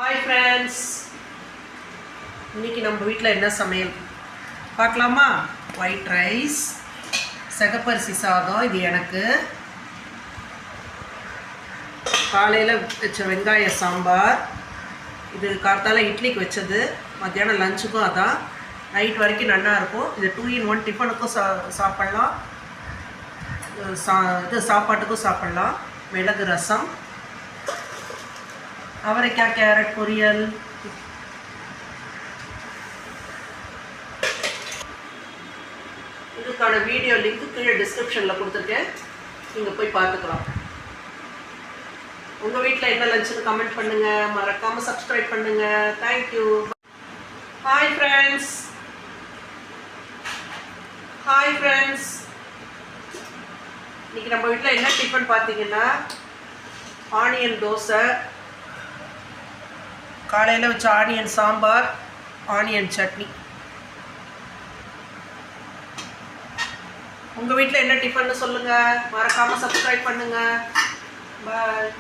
Hi friends, இன்றைக்கி நம்ம வீட்டில் என்ன சமையல் பார்க்கலாமா? ஒயிட் ரைஸ், சிகப்பரிசி சாதம். இது எனக்கு காலையில் வச்ச வெங்காய சாம்பார். இது காத்தால இட்லிக்கு வச்சது, மத்தியானம் லஞ்சுக்கும் அதான். நைட் வரைக்கும் நல்லா இருக்கும். இது 2 in 1 டிஃபனுக்கும் சாப்பிட்லாம், இது சாப்பாட்டுக்கும் சாப்பிட்லாம். மிளகு ரசம், அவரைக்காய் கேரட் பொரியல். இதுக்கான வீடியோ லிங்க் கீழே டிஸ்கிரிப்ஷனில் கொடுத்துருக்கேன், நீங்கள் போய் பார்த்துக்கலாம். உங்கள் வீட்டில் என்ன லஞ்சுன்னு கமெண்ட் பண்ணுங்கள், மறக்காமல் சப்ஸ்கிரைப் பண்ணுங்கள். தேங்க்யூ. ஹாய் ஃப்ரெண்ட்ஸ், இன்றைக்கி நம்ம வீட்டில் என்ன டிஃபன் பார்த்தீங்கன்னா, ஆனியன் தோசை, காலையில் வச்ச ஆனியன் சாம்பார், ஆனியன் சட்னி. உங்கள் வீட்டில் என்ன டிஃபன்னு சொல்லுங்கள், மறக்காமல் சப்ஸ்கிரைப் பண்ணுங்கள். பாய்.